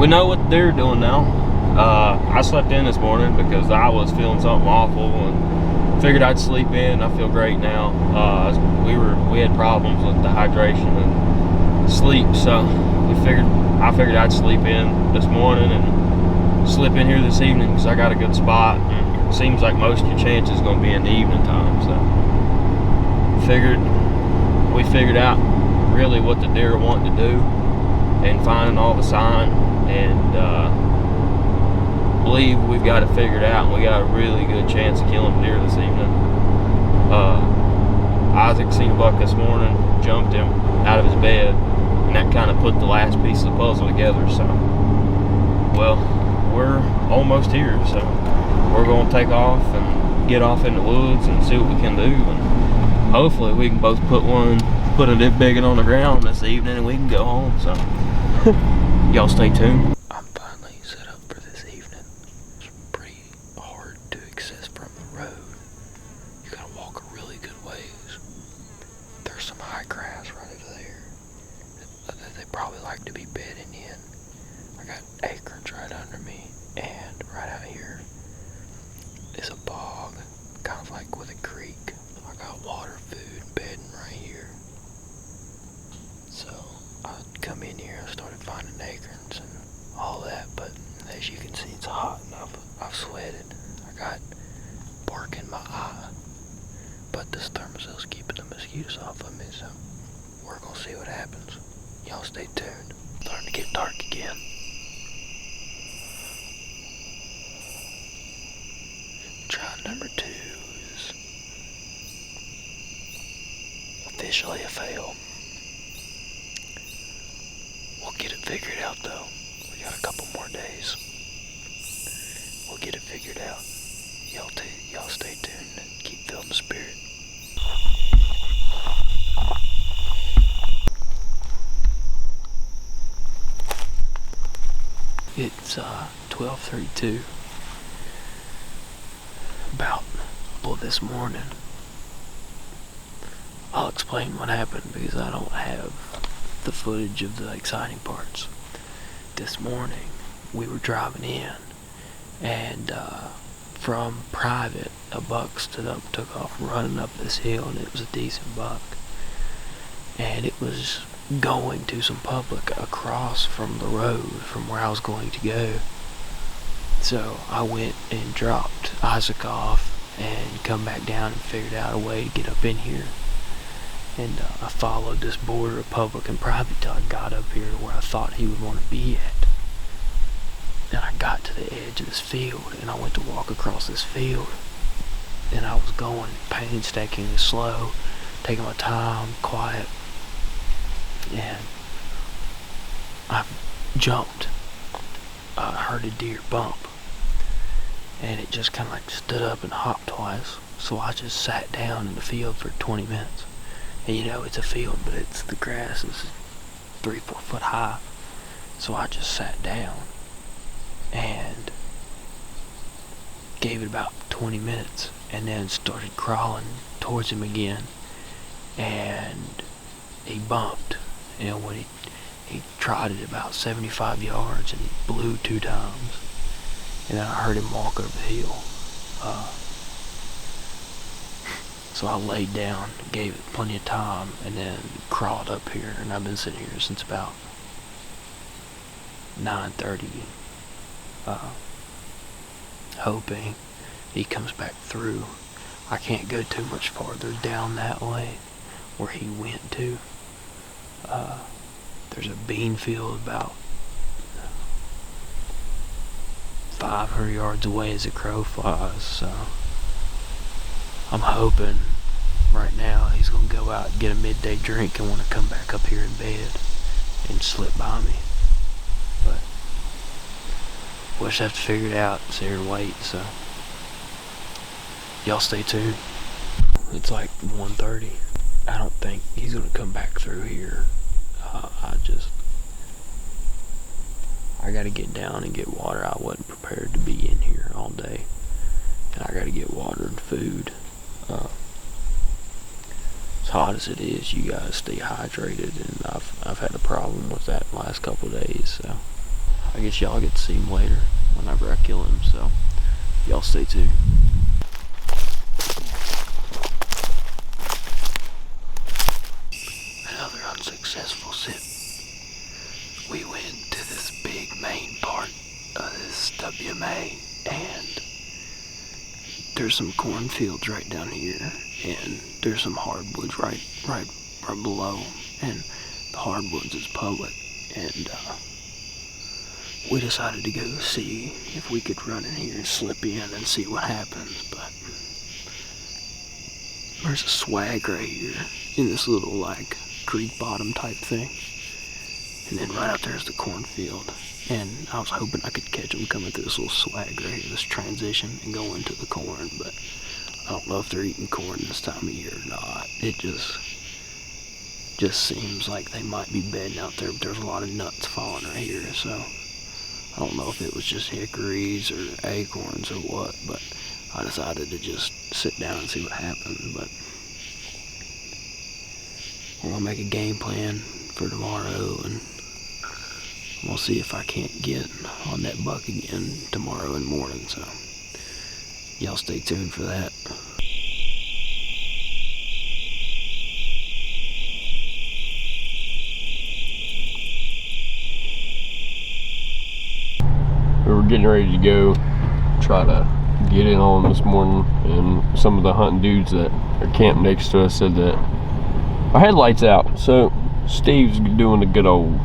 we know what the deer are doing now. I slept in this morning because I was feeling something awful and figured I'd sleep in. I feel great now. We had problems with the hydration and sleep, so I figured I'd sleep in this morning and slip in here this evening because I got a good spot. And it seems like most of your chances is going to be in the evening time, so we figured out really what the deer are wanting to do and finding all the sign, and believe we've got it figured out, and we got a really good chance of killing deer this evening. Isaac seen a buck this morning, jumped him out of his bed, and that kind of put the last piece of the puzzle together. So, well, we're almost here, so we're going to take off and get off in the woods and see what we can do, and hopefully we can both put a biggin on the ground this evening and we can go home. So y'all stay tuned. I'm finally set up for this evening. It's pretty hard to access from the road. You gotta walk a really good ways. There's some high grass right over there that they probably like to be bedding in. I got acorns right under me, and right out here is a bog, kind of like with a creek. I got water, food, bedding right here. So I come in here and started finding acorns and all that, but as you can see, it's hot and I've sweated. I got bark in my eye, but this Thermacel's keeping the mosquitoes off of me, so we're gonna see what happens. Y'all stay tuned. Starting to get dark again. Try number 2 is officially a fail. We'll get it figured out though. We got a couple more days. We'll get it figured out. Y'all stay tuned and keep feeling the spirit. It's 12:32. Well, this morning. I'll explain what happened because I don't have the footage of the exciting parts. This morning, we were driving in, and from private, a buck took off running up this hill, and it was a decent buck. And it was going to some public across from the road from where I was going to go. So I went and dropped Isaac off and come back down and figured out a way to get up in here. And I followed this border of public and private till I got up here where I thought he would want to be at. And I got to the edge of this field, and I went to walk across this field. And I was going painstakingly slow, taking my time, quiet. And I jumped. I heard a deer bump. And it just kind of like stood up and hopped twice. So I just sat down in the field for 20 minutes. And you know, it's a field, but the grass is 3-4 foot high. So I just sat down and gave it about 20 minutes and then started crawling towards him again. And he bumped. You know, when he trotted about 75 yards and he blew 2 times. And then I heard him walk over the hill. So I laid down, gave it plenty of time, and then crawled up here. And I've been sitting here since about 9:30, hoping he comes back through. I can't go too much farther down that way where he went to. There's a bean field about 500 yards away as the crow flies, so I'm hoping right now he's going to go out and get a midday drink and want to come back up here in bed and slip by me. But we'll just have to figure it out, sit here and wait, so y'all stay tuned. It's like 1:30. I don't think he's going to come back through here. I got to get down and get water. I wasn't prepared to be in here all day. And I got to get water and food. As hot as it is, you got to stay hydrated. And I've had a problem with that the last couple of days. So I guess y'all get to see him later whenever I kill him, so y'all stay tuned. Another unsuccessful sip. We went to this big main part of this WMA, and there's some cornfields right down here, and there's some hardwoods right below, and the hardwoods is public, and we decided to go see if we could run in here and slip in and see what happens. But there's a swag right here in this little like creek bottom type thing, and then right out there's the cornfield, and I was hoping I could catch them coming through this little swag right here, this transition, and go into the corn. But I don't know if they're eating corn this time of year or not. It just seems like they might be bedding out there, but there's a lot of nuts falling right here, so I don't know if it was just hickories or acorns or what, but I decided to just sit down and see what happened. But we're gonna make a game plan for tomorrow, and we'll see if I can't get on that buck again tomorrow in the morning, so y'all stay tuned for that. We were getting ready to go try to get in on this morning, and some of the hunting dudes that are camped next to us said that our headlights out, so Steve's doing the good old,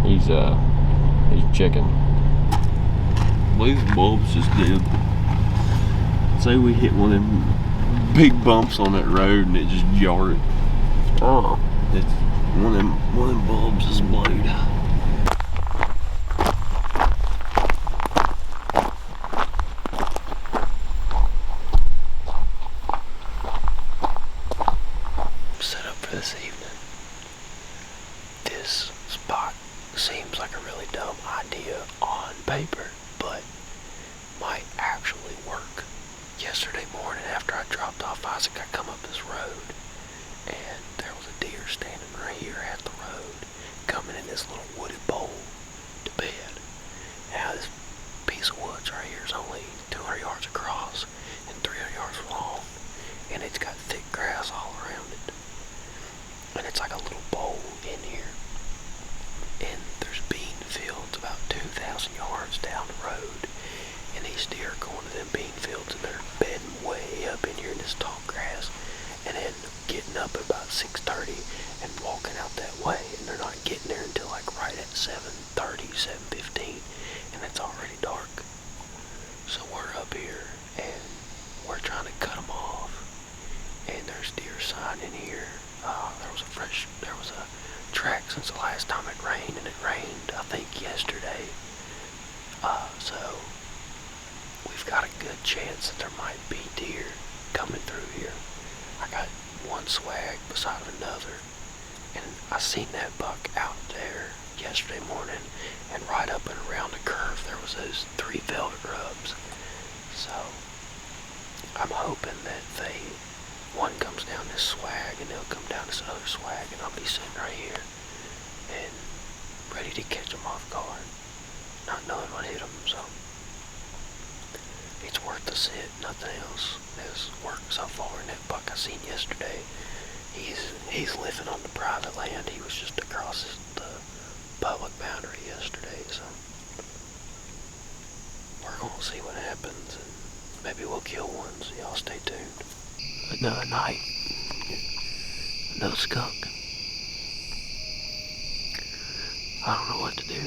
he's checking. These bulbs just dead. Say we hit one of them big bumps on that road and it just jarred it. Oh, It's one of them bulbs is blowed. Set up for this evening. This spot seems like a really dumb idea on paper, but might actually work. Yesterday morning after I dropped off Isaac, I come up this road, and there was a deer standing right here at the road, coming in this little wooded bowl to bed. Now this piece of woods right here is only 200 yards across and 300 yards long, and it's got thick grass all around it. And it's like a little bowl in here. And there's bean fields about 2,000 yards down the road. And these deer are going to them bean fields, and they're bedding way up in here in this tall grass. And then getting up at about 6:30 and walking out that way. And they're not getting there until like right at 7:30, 7:15. And it's already dark. So we're up here, and we're trying to cut them off. And there's deer sign in here. There was a track since the last time it rained, and it rained, I think, yesterday. So we've got a good chance that there might be deer coming through here. I got one swag beside of another, and I seen that buck out there yesterday morning, and right up and around the curve there was those 3 velvet rubs. So I'm hoping that one comes down this swag, and they'll come down this other swag, and I'll be sitting right here and ready to catch them off guard, not knowing what hit them. So it's worth the sit. Nothing else has worked so far. And that buck I seen yesterday, he's living on the private land. He was just across the public boundary yesterday. So we're gonna see what happens, and maybe we'll kill one. So y'all stay tuned. Another night, another skunk. I don't know what to do.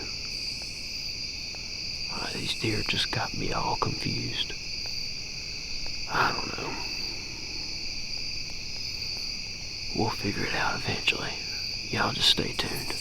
These deer just got me all confused. I don't know. We'll figure it out eventually. Y'all just stay tuned.